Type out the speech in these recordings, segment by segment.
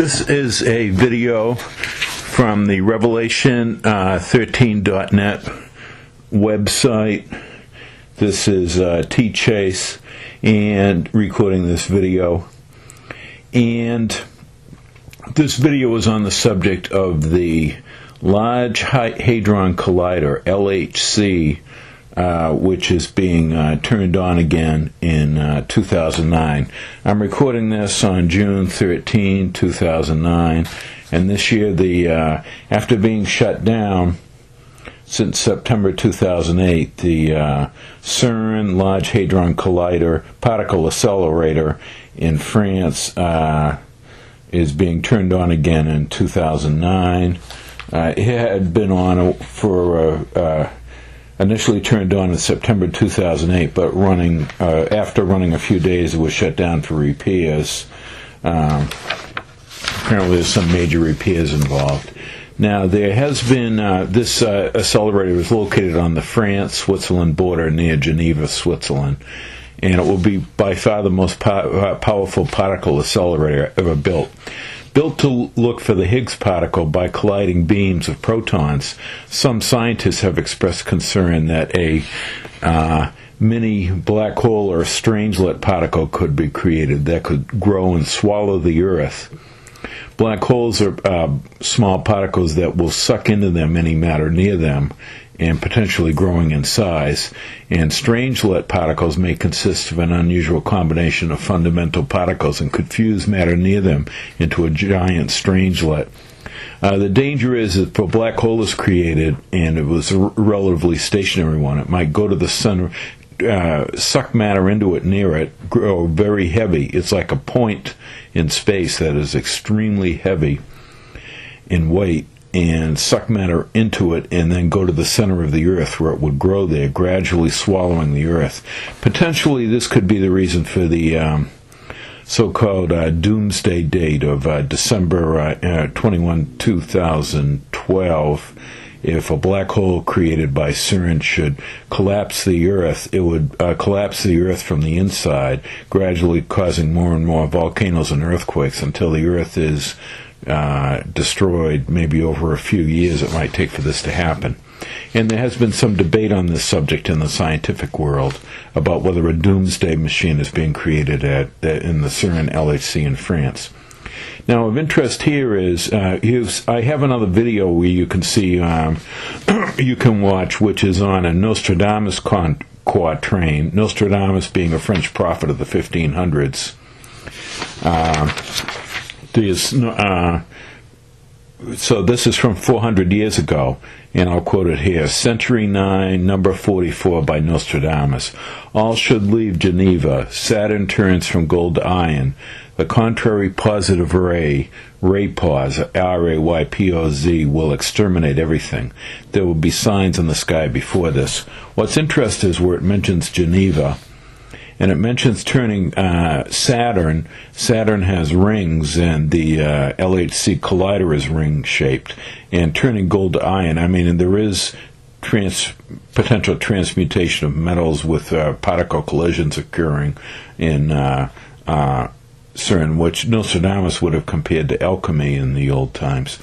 This is a video from the Revelation13.net website. This is T. Chase and recording this video. And this video is on the subject of the Large Hadron Collider, LHC, which is being turned on again in 2009. I'm recording this on June 13, 2009, and this year, after being shut down since September 2008, the CERN Large Hadron Collider Particle Accelerator in France is being turned on again in 2009. It had been on for initially turned on in September 2008, but after running a few days, it was shut down for repairs. Apparently, there's some major repairs involved. Now, there has been this accelerator is located on the France-Switzerland border near Geneva, Switzerland, and it will be by far the most powerful particle accelerator ever built. Built to look for the Higgs particle by colliding beams of protons, some scientists have expressed concern that a mini black hole or strangelet particle could be created that could grow and swallow the Earth. Black holes are small particles that will suck into them any matter near them, and potentially growing in size, and strangelet particles may consist of an unusual combination of fundamental particles and could fuse matter near them into a giant strangelet. The danger is that if a black hole is created, and it was a relatively stationary one, it might go to the sun, suck matter into it near it, grow very heavy. It's like a point in space that is extremely heavy in weight, and suck matter into it and then go to the center of the Earth where it would grow there, gradually swallowing the Earth. Potentially this could be the reason for the so-called doomsday date of December 21, 2012. If a black hole created by CERN should collapse the Earth, it would collapse the Earth from the inside, gradually causing more and more volcanoes and earthquakes until the Earth is destroyed. Maybe over a few years it might take for this to happen. And there has been some debate on this subject in the scientific world about whether a doomsday machine is being created in the CERN LHC in France. Now, of interest here is I have another video where you can see you can watch, which is on a Nostradamus quatrain. Nostradamus being a French prophet of the 1500s. So this is from 400 years ago, and I'll quote it here. Century 9, number 44 by Nostradamus. All should leave Geneva. Saturn turns from gold to iron. The contrary positive ray pause, R-A-Y-P-O-Z, will exterminate everything. There will be signs in the sky before this. What's interesting is where it mentions Geneva, and it mentions turning Saturn. Saturn has rings, and the LHC collider is ring-shaped. And turning gold to iron, I mean, and there is potential transmutation of metals with particle collisions occurring in CERN, which Nostradamus would have compared to alchemy in the old times.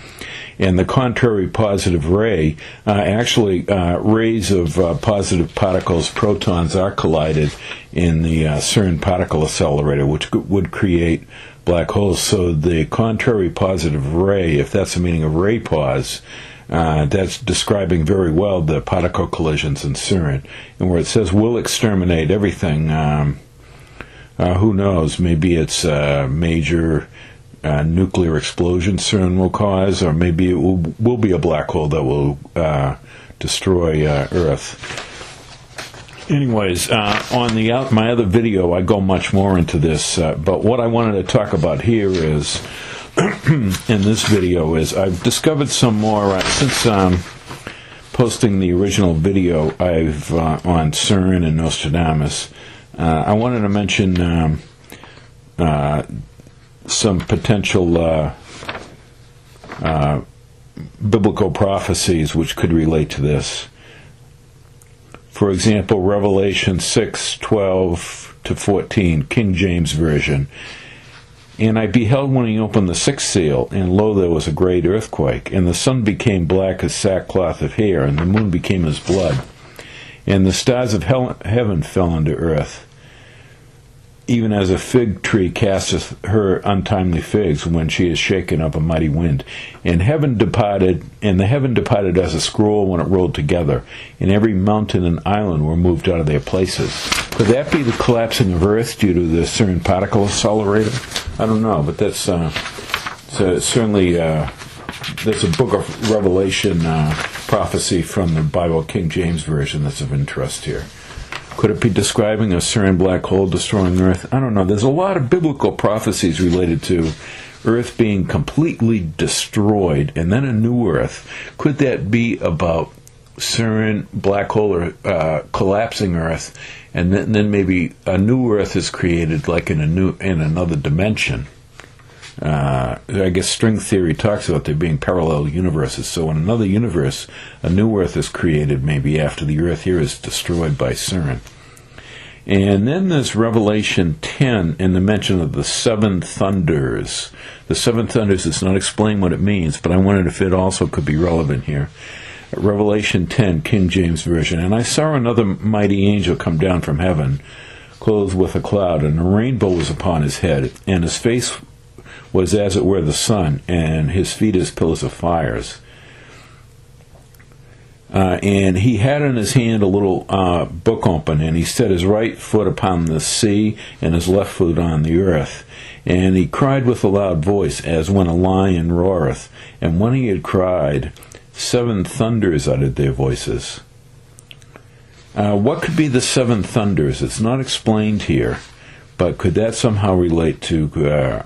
And the contrary positive ray, actually rays of positive particles, protons, are collided in the CERN particle accelerator, which would create black holes. So the contrary positive ray, if that's the meaning of ray pause, that's describing very well the particle collisions in CERN. And where it says will exterminate everything, who knows? Maybe it's a major nuclear explosion CERN will cause, or maybe it will be a black hole that will destroy Earth. Anyways, on my other video, I go much more into this, but what I wanted to talk about here is, in this video, is I've discovered some more, since posting the original video I've on CERN and Nostradamus, I wanted to mention some potential biblical prophecies which could relate to this. For example, Revelation 6:12 to 14, King James Version. And I beheld when he opened the sixth seal, and lo, there was a great earthquake, and the sun became black as sackcloth of hair, and the moon became as blood, and the stars of heaven fell unto earth, even as a fig tree casteth her untimely figs when she is shaken up a mighty wind. And the heaven departed as a scroll when it rolled together, and every mountain and island were moved out of their places. Could that be the collapsing of Earth due to the CERN particle accelerator? I don't know, but that's certainly there's a book of Revelation prophecy from the Bible King James Version that's of interest here. Could it be describing a CERN black hole destroying Earth? I don't know. There's a lot of biblical prophecies related to Earth being completely destroyed and then a new Earth. Could that be about CERN black hole or collapsing Earth, and then maybe a new Earth is created, like in another dimension? I guess string theory talks about there being parallel universes. So in another universe, a new Earth is created maybe after the Earth here is destroyed by CERN. And then there's Revelation 10 and the mention of the seven thunders. The seven thunders does not explain what it means, but I wondered if it also could be relevant here. Revelation 10, King James Version. And I saw another mighty angel come down from heaven, clothed with a cloud, and a rainbow was upon his head, and his face was as it were the sun, and his feet as pillars of fires. And he had in his hand a little book open, and he set his right foot upon the sea, and his left foot on the earth. And he cried with a loud voice, as when a lion roareth. And when he had cried, seven thunders uttered their voices. What could be the seven thunders? It's not explained here. But could that somehow relate to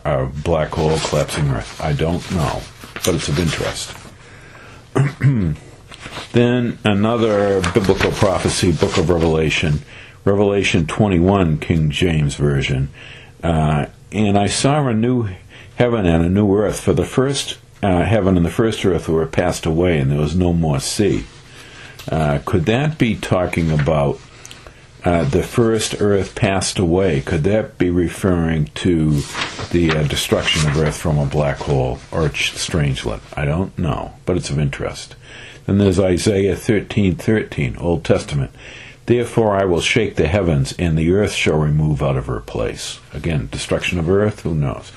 a black hole collapsing Earth? I don't know, but it's of interest. Then another biblical prophecy, Book of Revelation, Revelation 21, King James Version. And I saw a new heaven and a new earth, for the first heaven and the first earth were passed away, and there was no more sea. Could that be talking about the first Earth passed away? Could that be referring to the destruction of Earth from a black hole or strangelet? I don't know, but it's of interest. Then there's Isaiah 13:13, Old Testament. Therefore I will shake the heavens, and the earth shall remove out of her place. Again, destruction of Earth, who knows?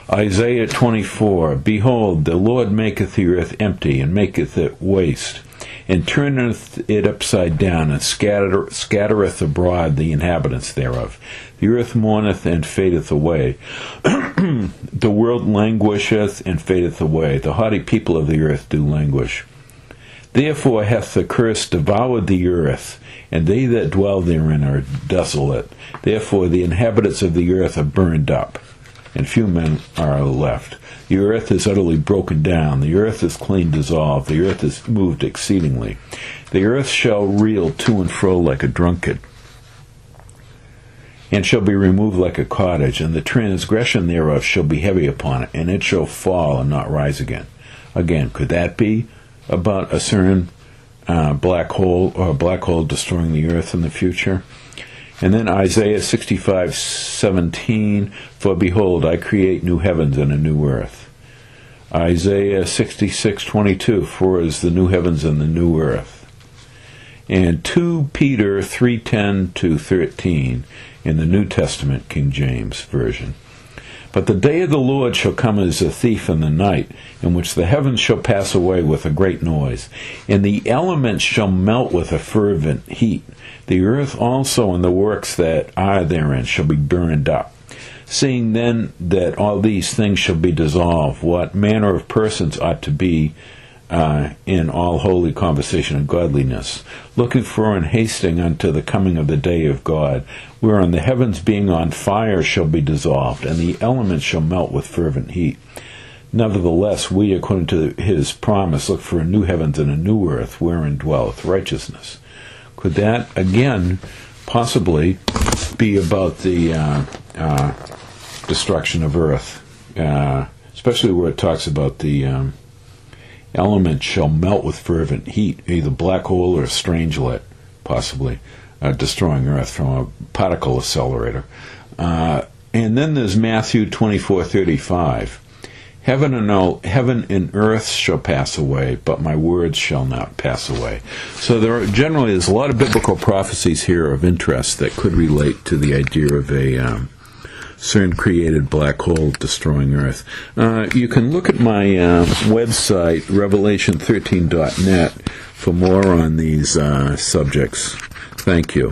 Isaiah 24, Behold, the Lord maketh the earth empty, and maketh it waste, and turneth it upside down, and scattereth abroad the inhabitants thereof. The earth mourneth and fadeth away. The world languisheth and fadeth away. The haughty people of the earth do languish. Therefore hath the curse devoured the earth, and they that dwell therein are desolate. Therefore the inhabitants of the earth are burned up, and few men are left. The earth is utterly broken down. The earth is clean dissolved. The earth is moved exceedingly. The earth shall reel to and fro like a drunkard, and shall be removed like a cottage, and the transgression thereof shall be heavy upon it, and it shall fall and not rise again. Again, could that be about a CERN black hole, or a black hole destroying the earth in the future? And then Isaiah 65:17, For behold, I create new heavens and a new earth. Isaiah 66:22, For is the new heavens and the new earth. And 2 Peter 3:10-13 in the New Testament, King James Version. But the day of the Lord shall come as a thief in the night, in which the heavens shall pass away with a great noise, and the elements shall melt with a fervent heat. The earth also and the works that are therein shall be burned up. Seeing then that all these things shall be dissolved, what manner of persons ought to be in all holy conversation and godliness, looking for and hasting unto the coming of the day of God, wherein the heavens being on fire shall be dissolved, and the elements shall melt with fervent heat. Nevertheless, we, according to his promise, look for a new heavens and a new earth, wherein dwelleth righteousness. Could that, again, possibly be about the destruction of Earth, especially where it talks about the elements shall melt with fervent heat, either black hole or strangelet, possibly destroying Earth from a particle accelerator. And then there's Matthew 24:35. Heaven and earth shall pass away, but my words shall not pass away. So there's a lot of biblical prophecies here of interest that could relate to the idea of a CERN-created black hole destroying Earth. You can look at my website, revelation13.net, for more on these subjects. Thank you.